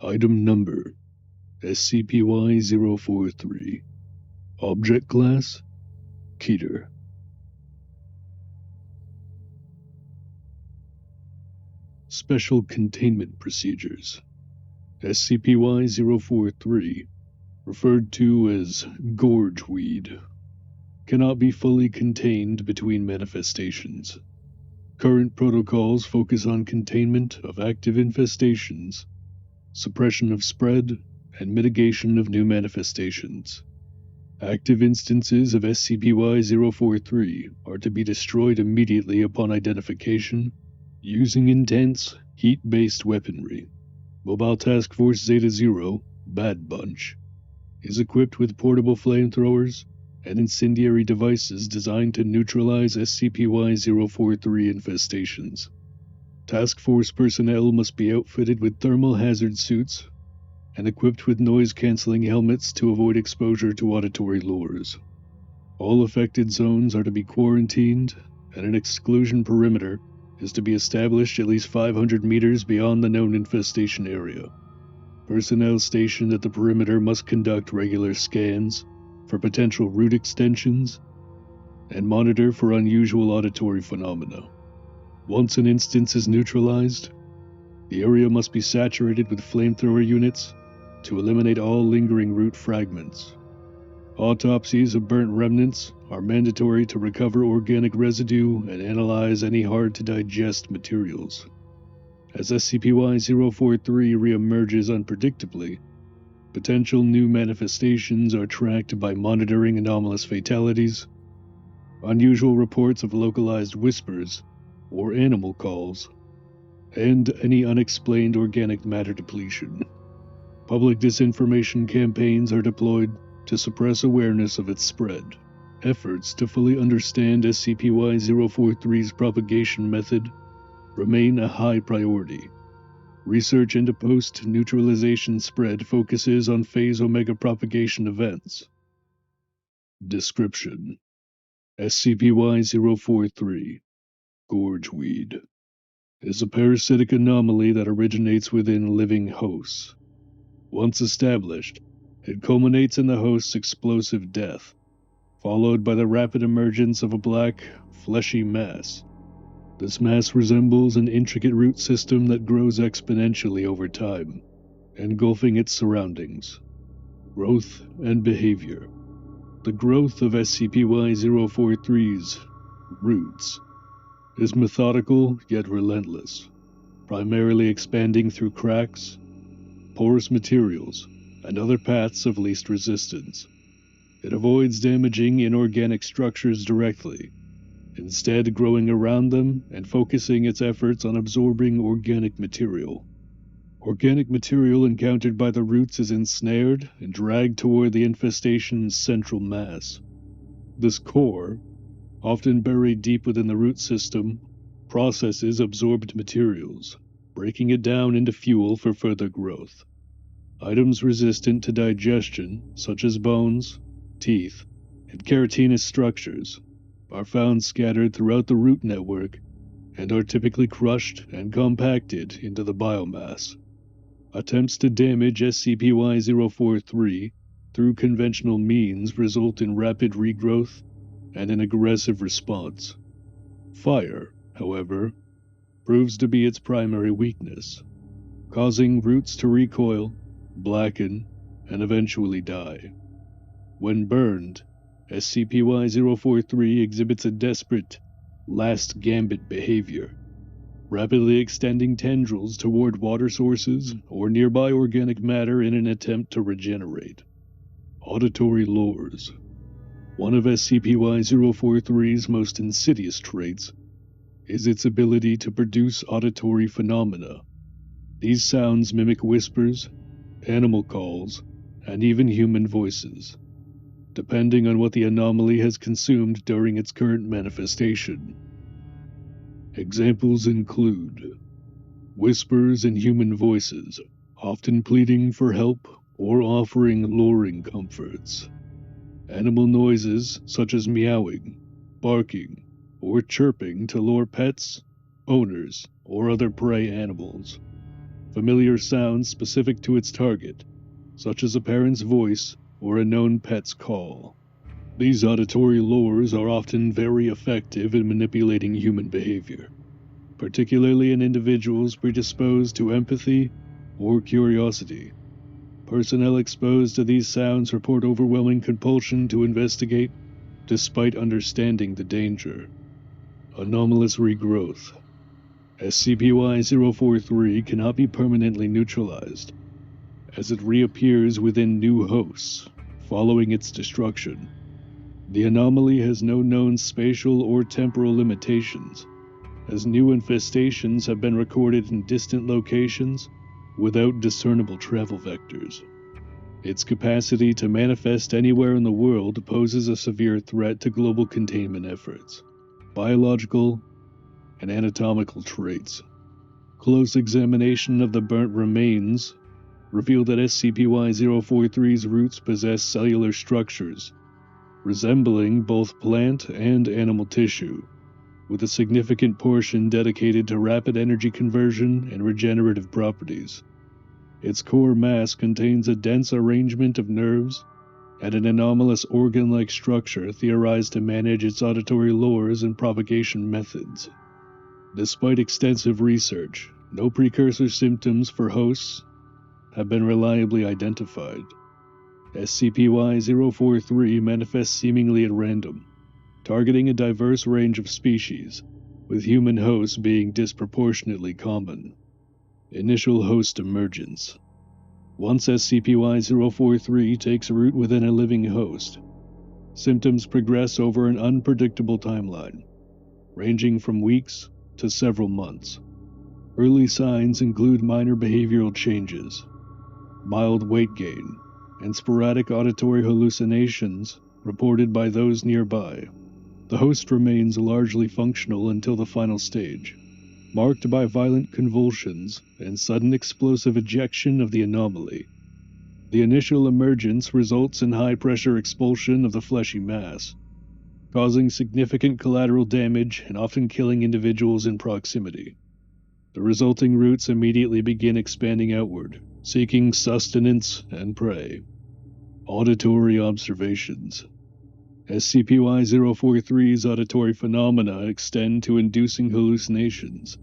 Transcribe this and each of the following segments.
Item Number SCP-Y-043. Object Class Keter. Special Containment Procedures. SCP-Y-043, referred to as Gorge weed, cannot be fully contained between manifestations. Current protocols focus on containment of active infestations, suppression of spread, and mitigation of new manifestations. Active instances of SCP-Y-043 are to be destroyed immediately upon identification using intense, heat-based weaponry. Mobile Task Force Zeta-0, Bad Bunch, is equipped with portable flamethrowers and incendiary devices designed to neutralize SCP-Y-043 infestations. Task Force personnel must be outfitted with thermal hazard suits and equipped with noise-canceling helmets to avoid exposure to auditory lures. All affected zones are to be quarantined, and an exclusion perimeter is to be established at least 500 meters beyond the known infestation area. Personnel stationed at the perimeter must conduct regular scans for potential route extensions and monitor for unusual auditory phenomena. Once an instance is neutralized, the area must be saturated with flamethrower units to eliminate all lingering root fragments. Autopsies of burnt remnants are mandatory to recover organic residue and analyze any hard-to-digest materials. As SCP-Y-043 reemerges unpredictably, potential new manifestations are tracked by monitoring anomalous fatalities, unusual reports of localized whispers or animal calls, and any unexplained organic matter depletion. Public disinformation campaigns are deployed to suppress awareness of its spread. Efforts to fully understand SCP-Y-043's propagation method remain a high priority. Research into post-neutralization spread focuses on phase omega propagation events. Description: SCP-Y-043, Gorge weed, is a parasitic anomaly that originates within living hosts. Once established, it culminates in the host's explosive death, followed by the rapid emergence of a black, fleshy mass. This mass resembles an intricate root system that grows exponentially over time, engulfing its surroundings. Growth and behavior. The growth of SCP-Y-043's roots is methodical yet relentless, primarily expanding through cracks, porous materials, and other paths of least resistance. It avoids damaging inorganic structures directly, instead growing around them and focusing its efforts on absorbing organic material. Organic material encountered by the roots is ensnared and dragged toward the infestation's central mass. This core, often buried deep within the root system, processes absorbed materials, breaking it down into fuel for further growth. Items resistant to digestion, such as bones, teeth, and keratinous structures, are found scattered throughout the root network and are typically crushed and compacted into the biomass. Attempts to damage SCP-Y-043 through conventional means result in rapid regrowth and an aggressive response. Fire, however, proves to be its primary weakness, causing roots to recoil, blacken, and eventually die. When burned, SCP-Y-043 exhibits a desperate, last gambit behavior, rapidly extending tendrils toward water sources or nearby organic matter in an attempt to regenerate. Auditory lures. One of SCP-Y-043's most insidious traits is its ability to produce auditory phenomena. These sounds mimic whispers, animal calls, and even human voices, depending on what the anomaly has consumed during its current manifestation. Examples include whispers in human voices, often pleading for help or offering luring comforts. Animal noises such as meowing, barking, or chirping to lure pets, owners, or other prey animals. familiar sounds specific to its target, such as a parent's voice or a known pet's call. These auditory lures are often very effective in manipulating human behavior, particularly in individuals predisposed to empathy or curiosity. Personnel exposed to these sounds report overwhelming compulsion to investigate, despite understanding the danger. Anomalous regrowth. SCP-Y-043 cannot be permanently neutralized, as it reappears within new hosts, following its destruction. The anomaly has no known spatial or temporal limitations, as new infestations have been recorded in distant locations without discernible travel vectors. Its capacity to manifest anywhere in the world poses a severe threat to global containment efforts. Biological and anatomical traits. Close examination of the burnt remains revealed that SCP-Y-043's roots possess cellular structures resembling both plant and animal tissue, with a significant portion dedicated to rapid energy conversion and regenerative properties. Its core mass contains a dense arrangement of nerves and an anomalous organ-like structure theorized to manage its auditory lures and propagation methods. Despite extensive research, no precursor symptoms for hosts have been reliably identified. SCP-Y-043 manifests seemingly at random, targeting a diverse range of species, with human hosts being disproportionately common. Initial host emergence. Once SCP-Y-043 takes root within a living host, symptoms progress over an unpredictable timeline, ranging from weeks to several months. Early signs include minor behavioral changes, mild weight gain, and sporadic auditory hallucinations reported by those nearby. The host remains largely functional until the final stage, marked by violent convulsions and sudden explosive ejection of the anomaly. The initial emergence results in high-pressure expulsion of the fleshy mass, causing significant collateral damage and often killing individuals in proximity. The resulting roots immediately begin expanding outward, seeking sustenance and prey. Auditory observations. SCP-Y-043's auditory phenomena extend to inducing hallucinations,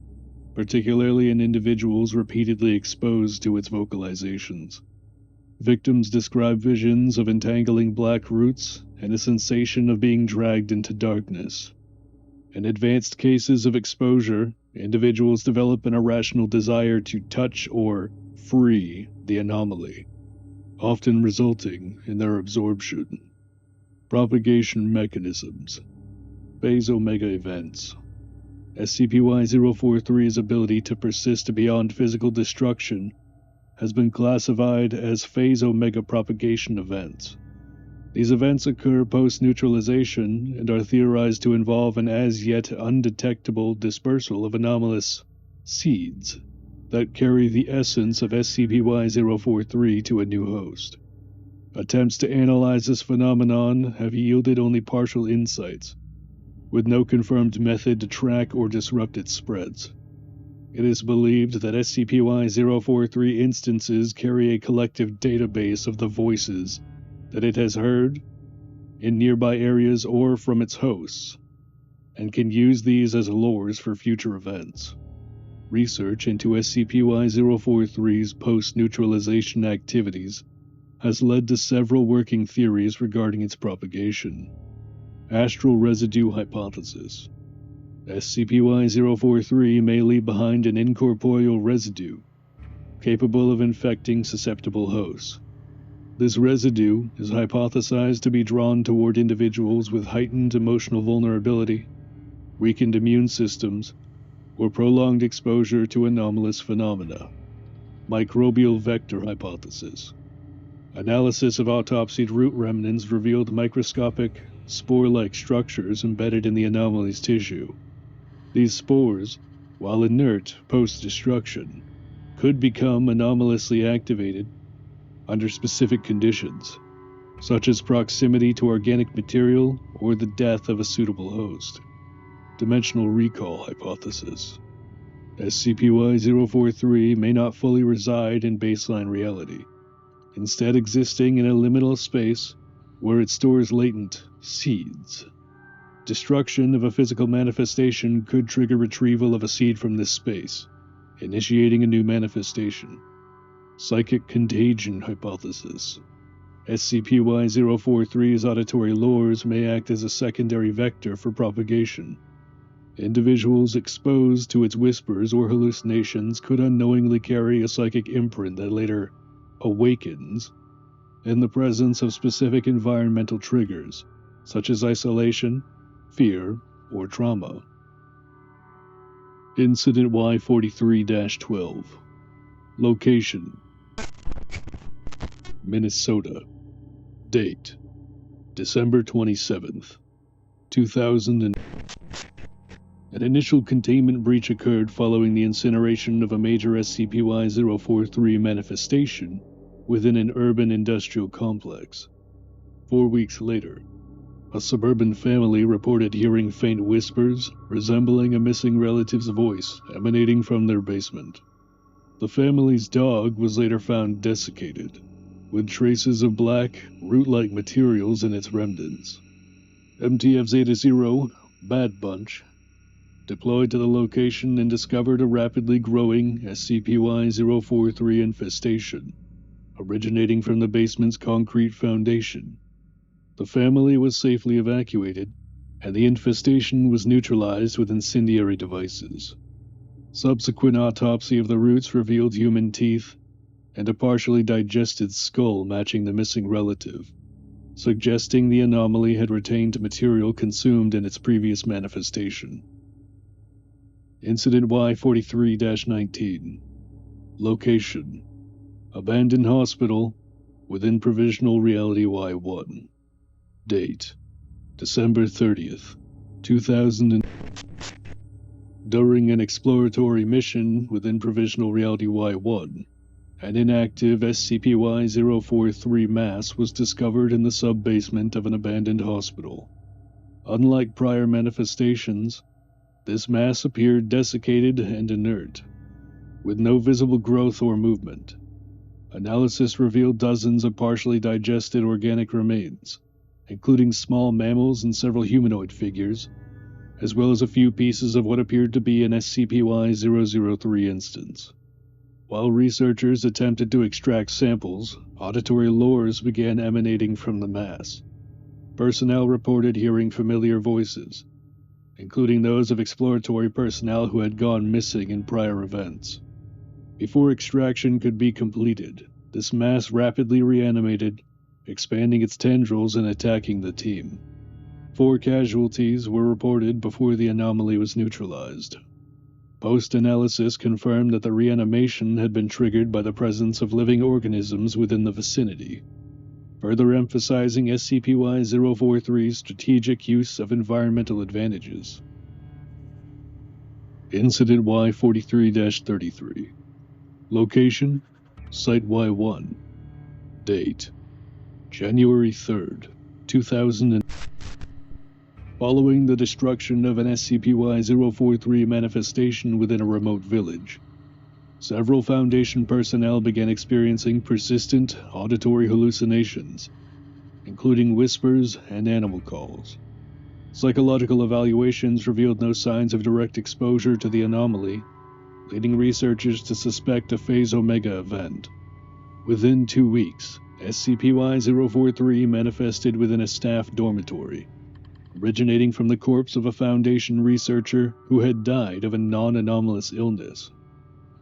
particularly in individuals repeatedly exposed to its vocalizations. Victims describe visions of entangling black roots and a sensation of being dragged into darkness. In advanced cases of exposure, individuals develop an irrational desire to touch or free the anomaly, often resulting in their absorption. Propagation mechanisms. Phase Omega events. SCP-Y-043's ability to persist beyond physical destruction has been classified as Phase Omega propagation events. These events occur post-neutralization and are theorized to involve an as-yet undetectable dispersal of anomalous seeds that carry the essence of SCP-Y-043 to a new host. Attempts to analyze this phenomenon have yielded only partial insights, with no confirmed method to track or disrupt its spreads. It is believed that SCP-Y-043 instances carry a collective database of the voices that it has heard in nearby areas or from its hosts, and can use these as lures for future events. Research into SCP-Y-043's post-neutralization activities has led to several working theories regarding its propagation. Astral residue hypothesis. SCP-Y-043 may leave behind an incorporeal residue capable of infecting susceptible hosts. This residue is hypothesized to be drawn toward individuals with heightened emotional vulnerability, weakened immune systems, or prolonged exposure to anomalous phenomena. Microbial vector hypothesis. Analysis of autopsied root remnants revealed microscopic, spore-like structures embedded in the anomaly's tissue. These spores, while inert post-destruction, could become anomalously activated under specific conditions, such as proximity to organic material or the death of a suitable host. Dimensional recall hypothesis. SCP-Y-043 may not fully reside in baseline reality, instead existing in a liminal space where it stores latent seeds. Destruction of a physical manifestation could trigger retrieval of a seed from this space, initiating a new manifestation. Psychic Contagion Hypothesis. SCP-Y-043's auditory lures may act as a secondary vector for propagation. Individuals exposed to its whispers or hallucinations could unknowingly carry a psychic imprint that later awakens in the presence of specific environmental triggers, such as isolation, fear, or trauma. Incident Y-43-12. Location: Minnesota. Date: December 27th, 2000. An initial containment breach occurred following the incineration of a major SCP-Y-043 manifestation within an urban industrial complex. 4 weeks later, a suburban family reported hearing faint whispers resembling a missing relative's voice emanating from their basement. The family's dog was later found desiccated, with traces of black, root-like materials in its remnants. MTF Zeta-0, Bad Bunch, deployed to the location and discovered a rapidly growing SCP-Y-043 infestation, originating from the basement's concrete foundation. The family was safely evacuated, and the infestation was neutralized with incendiary devices. Subsequent autopsy of the roots revealed human teeth and a partially digested skull matching the missing relative, suggesting the anomaly had retained material consumed in its previous manifestation. Incident Y-43-19. Location: Abandoned hospital within Provisional Reality-Y-1. Date: December 30th, 2000. During an exploratory mission within Provisional Reality-Y-1, an inactive SCP-Y-043 mass was discovered in the sub-basement of an abandoned hospital. Unlike prior manifestations, this mass appeared desiccated and inert, with no visible growth or movement. Analysis revealed dozens of partially digested organic remains, including small mammals and several humanoid figures, as well as a few pieces of what appeared to be an SCP-Y-003 instance. While researchers attempted to extract samples, auditory lures began emanating from the mass. Personnel reported hearing familiar voices, including those of exploratory personnel who had gone missing in prior events. Before extraction could be completed, this mass rapidly reanimated, expanding its tendrils and attacking the team. 4 casualties were reported before the anomaly was neutralized. Post-analysis confirmed that the reanimation had been triggered by the presence of living organisms within the vicinity, further emphasizing SCP-Y-043's strategic use of environmental advantages. Incident Y-43-33. Location: Site Y-1. Date: January 3rd, 2000. Following the destruction of an SCP-Y-043 manifestation within a remote village, several Foundation personnel began experiencing persistent auditory hallucinations, including whispers and animal calls. Psychological evaluations revealed no signs of direct exposure to the anomaly, leading researchers to suspect a Phase Omega event. Within 2 weeks, SCP-Y-043 manifested within a staff dormitory, originating from the corpse of a Foundation researcher who had died of a non-anomalous illness.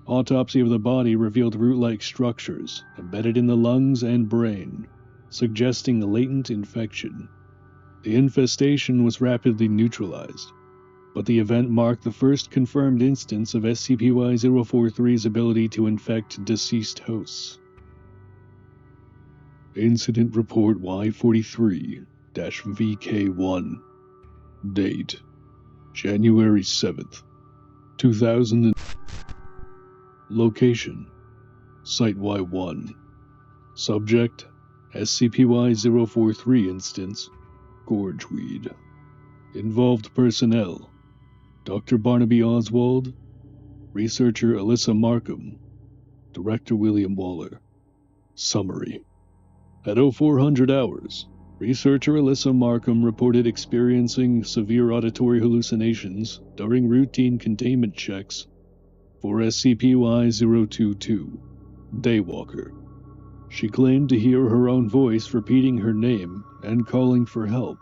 Autopsy of the body revealed root-like structures embedded in the lungs and brain, suggesting a latent infection. The infestation was rapidly neutralized, but the event marked the first confirmed instance of SCP-Y-043's ability to infect deceased hosts. Incident Report Y-43-VK1. Date: January 7th, 2000. Location: Site Y-1. Subject: SCP-Y-043 instance, Gorge weed. Involved personnel: Dr. Barnaby Oswald, Researcher Alyssa Markham. Director William Waller. Summary. At 0400 hours, researcher Alyssa Markham reported experiencing severe auditory hallucinations during routine containment checks for SCP-Y-042, Daywalker. She claimed to hear her own voice repeating her name and calling for help.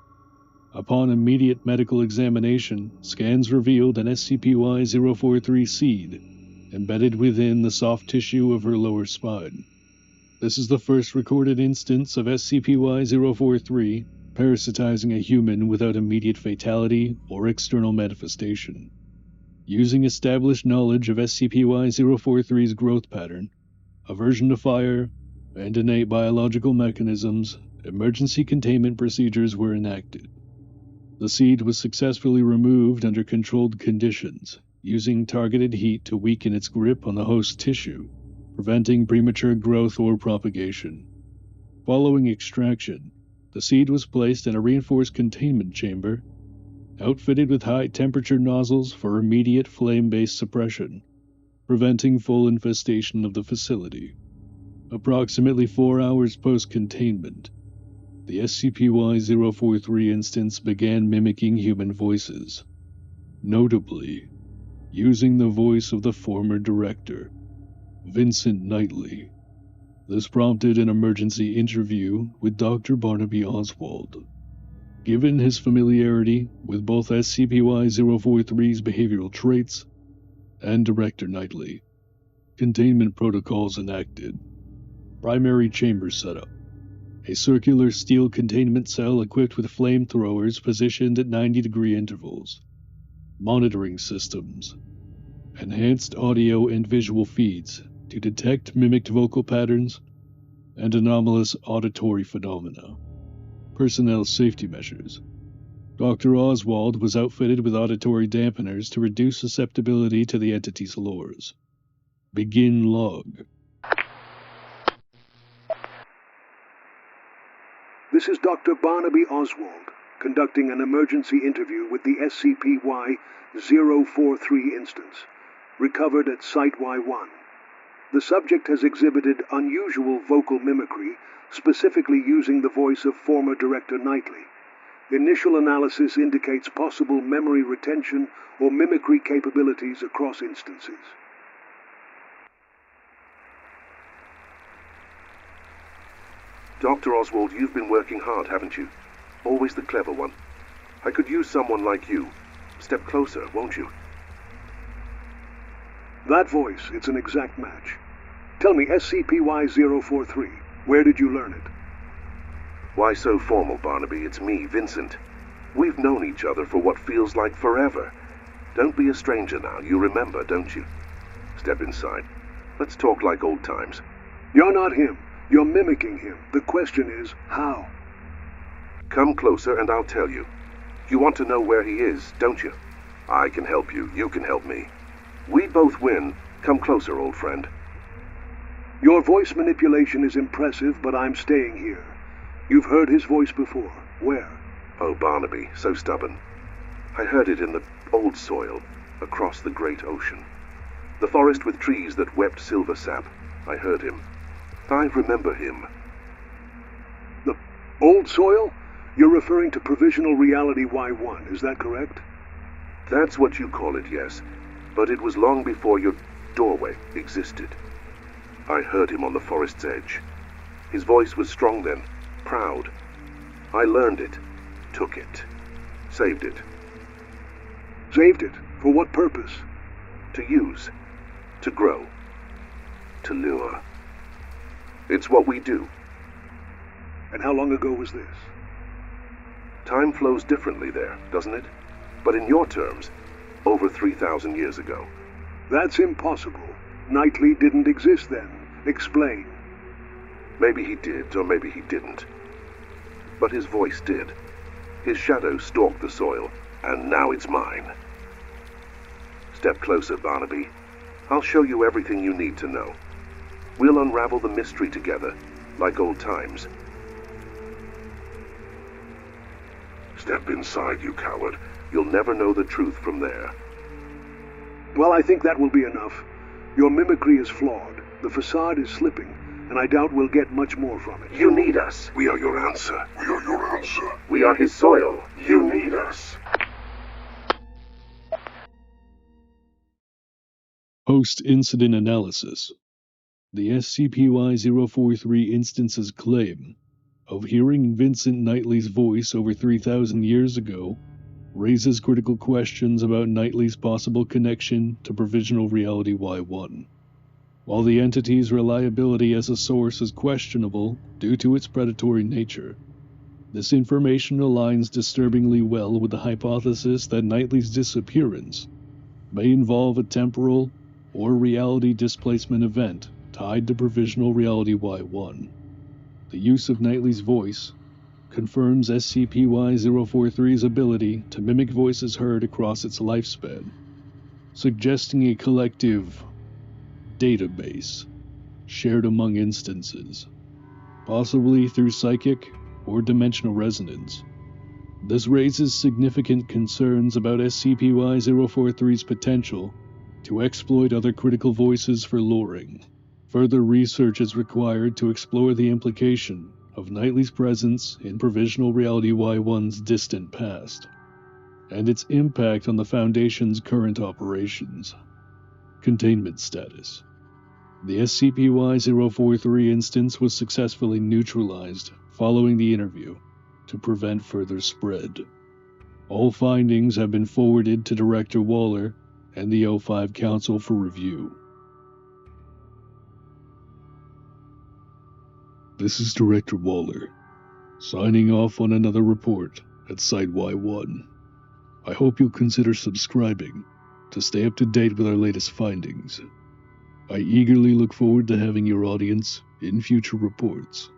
Upon immediate medical examination, scans revealed an SCP-Y-043 seed embedded within the soft tissue of her lower spine. This is the first recorded instance of SCP-Y-043 parasitizing a human without immediate fatality or external manifestation. Using established knowledge of SCP-Y-043's growth pattern, aversion to fire, and innate biological mechanisms, emergency containment procedures were enacted. The seed was successfully removed under controlled conditions, using targeted heat to weaken its grip on the host tissue, preventing premature growth or propagation. Following extraction, the seed was placed in a reinforced containment chamber, outfitted with high-temperature nozzles for immediate flame-based suppression, preventing full infestation of the facility. Approximately 4 hours post-containment, the SCP-Y-043 instance began mimicking human voices, notably using the voice of the former director, Vincent Knightley. This prompted an emergency interview with Dr. Barnaby Oswald. Given his familiarity with both SCP-Y-043's behavioral traits and Director Knightley, Containment Protocols enacted. Primary chamber setup. A circular steel containment cell equipped with flamethrowers positioned at 90-degree intervals. Monitoring systems. Enhanced audio and visual feeds to detect mimicked vocal patterns and anomalous auditory phenomena. Personnel safety measures. Dr. Oswald was outfitted with auditory dampeners to reduce susceptibility to the entity's lures. Begin log. This is Dr. Barnaby Oswald, conducting an emergency interview with the SCP-Y-043 instance, recovered at Site Y1. The subject has exhibited unusual vocal mimicry, specifically using the voice of former Director Knightley. Initial analysis indicates possible memory retention or mimicry capabilities across instances. Dr. Oswald, you've been working hard, haven't you? Always the clever one. I could use someone like you. Step closer, won't you? That voice, it's an exact match. Tell me, SCP-Y-043, where did you learn it? Why so formal, Barnaby? It's me, Vincent. We've known each other for what feels like forever. Don't be a stranger now, you remember, don't you? Step inside. Let's talk like old times. You're not him. You're mimicking him. The question is, how? Come closer and I'll tell you. You want to know where he is, don't you? I can help you. You can help me. We both win. Come closer, old friend. Your voice manipulation is impressive, but I'm staying here. You've heard his voice before. Where? Oh, Barnaby, so stubborn. I heard it in the old soil, across the great ocean. The forest with trees that wept silver sap. I heard him. I remember him. The old soil? You're referring to Provisional Reality-Y-1, is that correct? That's what you call it, yes. But it was long before your doorway existed. I heard him on the forest's edge. His voice was strong then, proud. I learned it, took it, saved it. Saved it? For what purpose? To use, to grow, to lure. It's what we do. And how long ago was this? Time flows differently there, doesn't it? But in your terms, over 3,000 years ago. That's impossible. Knightley didn't exist then. Explain. Maybe he did, or maybe he didn't. But his voice did. His shadow stalked the soil, and now it's mine. Step closer, Barnaby. I'll show you everything you need to know. We'll unravel the mystery together, like old times. Step inside, you coward. You'll never know the truth from there. Well, I think that will be enough. Your mimicry is flawed, the facade is slipping, and I doubt we'll get much more from it. You need us. We are your answer. We are your answer. We are his soil. You need us. Post-incident analysis. The SCP-Y-043 instance's claim of hearing Vincent Knightley's voice over 3,000 years ago raises critical questions about Knightley's possible connection to Provisional Reality-Y-1. While the entity's reliability as a source is questionable due to its predatory nature, this information aligns disturbingly well with the hypothesis that Knightley's disappearance may involve a temporal or reality displacement event tied to Provisional Reality-Y-1. The use of Knightley's voice confirms SCP-Y-043's ability to mimic voices heard across its lifespan, suggesting a collective database shared among instances, possibly through psychic or dimensional resonance. This raises significant concerns about SCP-Y-043's potential to exploit other critical voices for luring. Further research is required to explore the implication of Knightley's presence in Provisional Reality-Y-1's distant past, and its impact on the Foundation's current operations. Containment status. The SCP-Y-043 instance was successfully neutralized following the interview to prevent further spread. All findings have been forwarded to Director Waller and the O5 Council for review. This is Director Waller, signing off on another report at Site-Y1. I hope you'll consider subscribing to stay up to date with our latest findings. I eagerly look forward to having your audience in future reports.